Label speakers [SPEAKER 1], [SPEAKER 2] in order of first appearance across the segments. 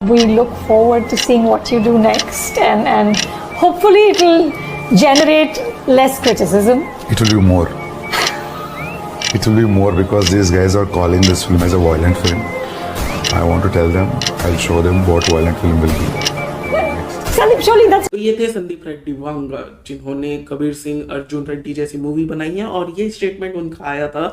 [SPEAKER 1] we look forward to seeing what you do next, and hopefully it will generate less criticism.
[SPEAKER 2] It will be more. It will be more because these guys are calling this film as a violent film. I want to tell them, I'll show them what violent film will be.
[SPEAKER 1] Sandeep, surely that's
[SPEAKER 3] तो ये थे संदीप रेड्डी वांगा, जिन्होंने कबीर सिंह अर्जुन रेड्डी जैसी movie बनाई है। और ये statement उनका आया था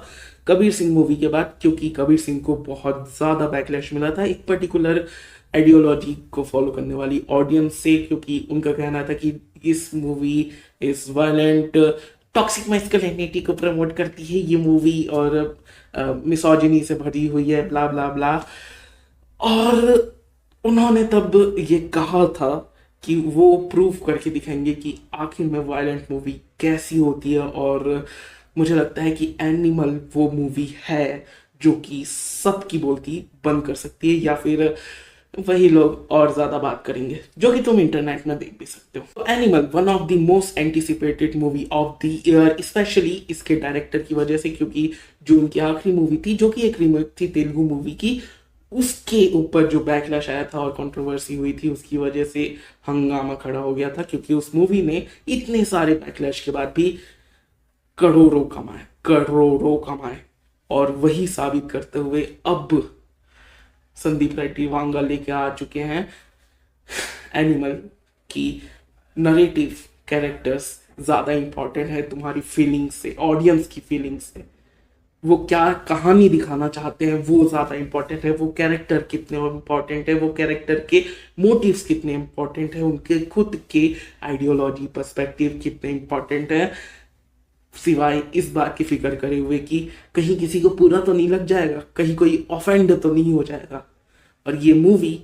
[SPEAKER 3] कबीर सिंह मूवी के बाद, क्योंकि कबीर सिंह को बहुत ज़्यादा बैकलैश मिला था एक पर्टिकुलर आइडियोलॉजी को फॉलो करने वाली ऑडियंस से, क्योंकि उनका कहना था कि इस movie is violent, toxic masculinity को प्रमोट करती है ये मूवी, और मिसोजिनी से भरी हुई है, ब्ला ब्ला ब्ला। और उन्होंने तब ये कहा था कि वो प्रूव करके दिखाएंगे कि आखिर में वायलेंट मूवी कैसी होती है। और मुझे लगता है कि एनिमल वो मूवी है जो कि सबकी बोलती बंद कर सकती है, या फिर वही लोग और ज़्यादा बात करेंगे, जो कि तुम इंटरनेट में देख भी सकते हो। तो animal one of the most anticipated movie of the year, specially इसके डायरेक्टर की वजह से, क्योंकि जो उनकी आखिरी मूवी थी, जो कि एक रीमेक थी तेलुगु मूवी की, उसके ऊपर जो बैकलैश आया था और कंट्रोवर्सी हुई थी, उसकी वजह से हंगामा खड़ा हो गया था, क्योंकि उस मूवी ने इतने सारे बैकलैश के बाद भी करोड़ों कमाए। और वही साबित करते हुए अब संदीप रेड्डी वांगा लेके आ चुके हैं एनिमल की नरेटिव कैरेक्टर्स ज़्यादा इंपॉर्टेंट है तुम्हारी फीलिंग्स से, ऑडियंस की फीलिंग्स से। वो क्या कहानी दिखाना चाहते हैं वो ज़्यादा इंपॉर्टेंट है, वो कैरेक्टर कितने इंपॉर्टेंट है, वो कैरेक्टर के मोटिव्स कितने इंपॉर्टेंट है, उनके खुद के आइडियोलॉजी पर्सपेक्टिव कितने इंपॉर्टेंट है, सिवाय इस बात की फिक्र करे हुए कि कहीं किसी को पूरा तो नहीं लग जाएगा, कहीं कोई ऑफेंड तो नहीं हो जाएगा। और ये मूवी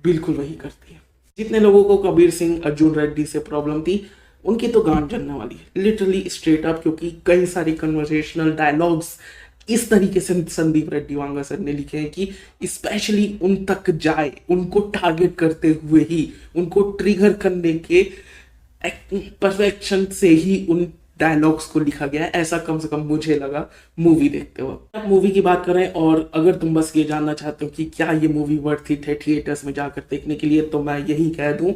[SPEAKER 3] बिल्कुल वही करती है। जितने लोगों को कबीर सिंह अर्जुन रेड्डी से प्रॉब्लम थी, उनकी तो गांड जलने वाली है, लिटरली स्ट्रेट अप, क्योंकि कई सारी कन्वर्सेशनल डायलॉग्स इस तरीके से संदीप रेड्डी वांगा सर ने लिखे हैं कि स्पेशली उन तक जाए, उनको टारगेट करते हुए ही, उनको ट्रिगर करने के परफेक्शन से ही उन डायलॉग्स को लिखा गया है, ऐसा कम से कम मुझे लगा मूवी देखते वक्त। अब मूवी की बात करें, और अगर तुम बस ये जानना चाहते हो कि क्या ये मूवी वर्थ इट है थिएटर्स में जाकर देखने के लिए, तो मैं यही कह दूं,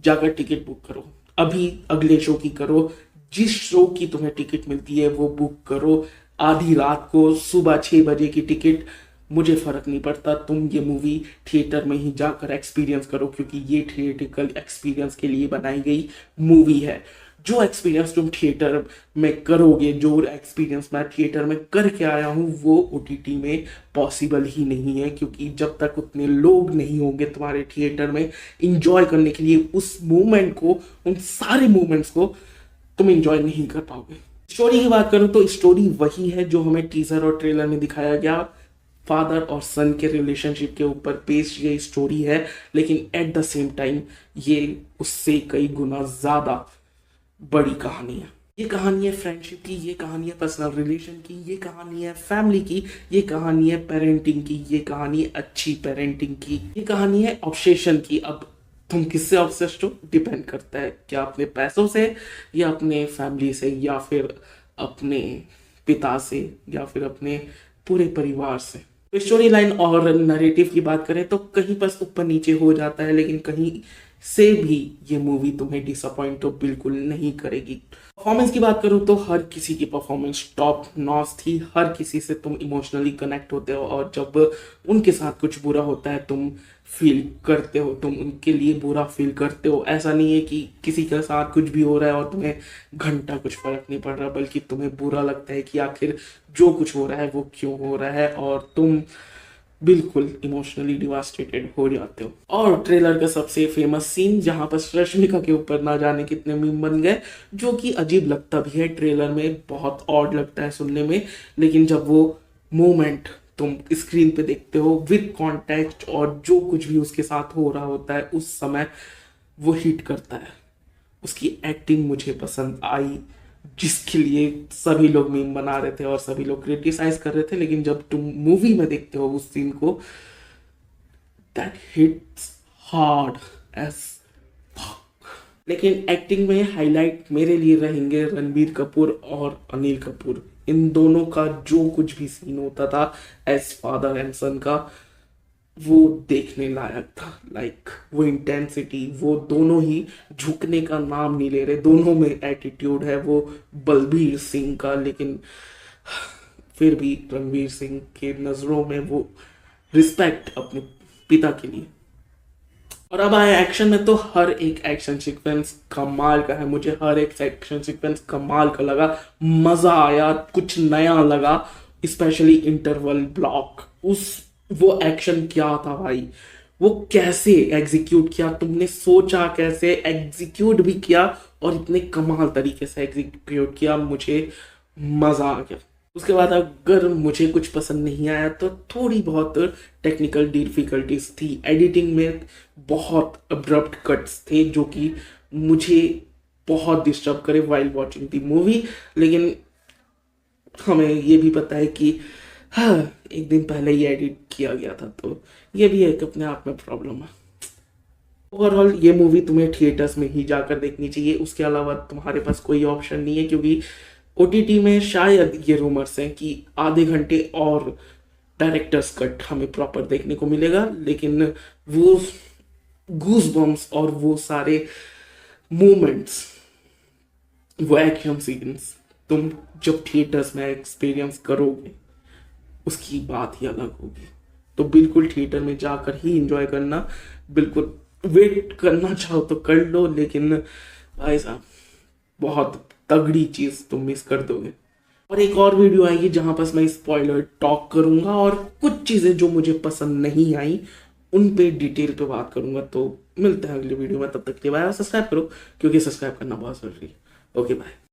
[SPEAKER 3] जाकर टिकट बुक करो, अभी अगले शो की करो, जिस शो की तुम्हें टिकट मिलती है वो बुक करो, आधी रात को, सुबह 6 बजे की टिकट, मुझे फर्क नहीं पड़ता, तुम ये मूवी थिएटर में ही जाकर एक्सपीरियंस करो, क्योंकि ये थिएट्रिकल एक्सपीरियंस के लिए बनाई गई मूवी है। जो एक्सपीरियंस तुम थिएटर में करोगे, जो एक्सपीरियंस मैं थिएटर में करके आया हूँ, वो ओटीटी में पॉसिबल ही नहीं है, क्योंकि जब तक उतने लोग नहीं होंगे तुम्हारे थिएटर में इंजॉय करने के लिए, उस मोमेंट को, उन सारे मोमेंट्स को तुम इंजॉय नहीं कर पाओगे। स्टोरी की बात करूँ तो स्टोरी वही है जो हमें टीजर और ट्रेलर में दिखाया गया, फादर और सन के रिलेशनशिप के ऊपर बेस्ड ये स्टोरी है, लेकिन एट द सेम टाइम ये उससे कई गुना ज़्यादा बड़ी कहानी है। ये कहानी है फ्रेंडशिप की, ये कहानी है पर्सनल रिलेशन की, ये कहानी है फैमिली की, ये कहानी है पेरेंटिंग की, ये कहानी है अच्छी पेरेंटिंग की, ये कहानी है ऑब्सेशन की। अब तुम किससे ऑब्सेस्ड हो डिपेंड करता है, क्या अपने पैसों से, या अपने फैमिली से, या फिर अपने पिता से, या फिर अपने पूरे परिवार से। तो स्टोरी लाइन और नरेटिव की बात करें तो कहीं बस ऊपर नीचे हो जाता है, लेकिन कहीं से भी ये मूवी तुम्हें डिसअपॉइंट तो बिल्कुल नहीं करेगी। परफॉर्मेंस की बात करूँ तो हर किसी की परफॉर्मेंस टॉप नॉच थी, हर किसी से तुम इमोशनली कनेक्ट होते हो, और जब उनके साथ कुछ बुरा होता है तुम फील करते हो, तुम उनके लिए बुरा फील करते हो। ऐसा नहीं है कि किसी के साथ कुछ भी हो रहा है और तुम्हें घंटा कुछ फर्क नहीं पड़ रहा, बल्कि तुम्हें बुरा लगता है कि आखिर जो कुछ हो रहा है वो क्यों हो रहा है, और तुम बिल्कुल इमोशनली डिवास्टेटेड हो जाते हो। और ट्रेलर का सबसे फेमस सीन जहां पर रश्मिका के ऊपर ना जाने कितने मीम बन गए, जो कि अजीब लगता भी है ट्रेलर में, बहुत ऑड लगता है सुनने में, लेकिन जब वो मोमेंट तुम स्क्रीन पे देखते हो विद कॉन्टेक्स्ट और जो कुछ भी उसके साथ हो रहा होता है उस समय, वो हिट करता है। उसकी एक्टिंग मुझे पसंद आई, जिसके लिए सभी लोग मीम बना रहे थे और सभी लोग क्रिटिसाइज कर रहे थे, लेकिन जब तुम मूवी में देखते हो उस सीन को, that hits hard as fuck. लेकिन एक्टिंग में हाईलाइट मेरे लिए रहेंगे रणबीर कपूर और अनिल कपूर। इन दोनों का जो कुछ भी सीन होता था एज फादर एंड सन का, वो देखने लायक था। लाइक वो इंटेंसिटी, वो दोनों ही झुकने का नाम नहीं ले रहे, दोनों में एटीट्यूड है वो बलबीर सिंह का, लेकिन फिर भी रणवीर सिंह के नज़रों में वो रिस्पेक्ट अपने पिता के लिए। और अब आए एक्शन में, तो हर एक एक्शन सीक्वेंस कमाल का है, मुझे हर एक एक्शन सीक्वेंस कमाल का लगा, मजा आया, कुछ नया लगा। स्पेशली इंटरवल ब्लॉक, वो एक्शन क्या था भाई, वो कैसे एग्जीक्यूट किया, तुमने सोचा कैसे, एग्जीक्यूट भी किया और इतने कमाल तरीके से एग्जीक्यूट किया, मुझे मजा आ गया। उसके बाद अगर मुझे कुछ पसंद नहीं आया तो थोड़ी बहुत टेक्निकल डिफिकल्टीज थी, एडिटिंग में बहुत अब्रप्ट कट्स थे जो कि मुझे बहुत डिस्टर्ब करे वाइल वॉचिंग दी मूवी। लेकिन हमें ये भी पता है कि हाँ, एक दिन पहले ही एडिट किया गया था, तो ये भी एक अपने आप में प्रॉब्लम है। ओवरऑल ये मूवी तुम्हें थिएटर्स में ही जाकर देखनी चाहिए, उसके अलावा तुम्हारे पास कोई ऑप्शन नहीं है, क्योंकि OTT में शायद ये रूमर्स हैं कि आधे घंटे और डायरेक्टर्स कट हमें प्रॉपर देखने को मिलेगा, लेकिन वो गूज बम्स और वो सारे मोमेंट्स, वो एक्शन सीन्स तुम जब थिएटर्स में एक्सपीरियंस करोगे उसकी बात ही अलग होगी। तो बिल्कुल थिएटर में जाकर ही एंजॉय करना, बिल्कुल वेट करना चाहो तो कर लो, लेकिन भाई साहब बहुत तगड़ी चीज तुम मिस कर दोगे। और एक और वीडियो आएगी जहां पर मैं स्पॉइलर टॉक करूंगा और कुछ चीजें जो मुझे पसंद नहीं आई उन पे डिटेल पे बात करूंगा। तो मिलते हैं अगले वीडियो में, तब तक के लिए बाय, सब्सक्राइब करो क्योंकि सब्सक्राइब करना बहुत जरूरी है। Okay bye.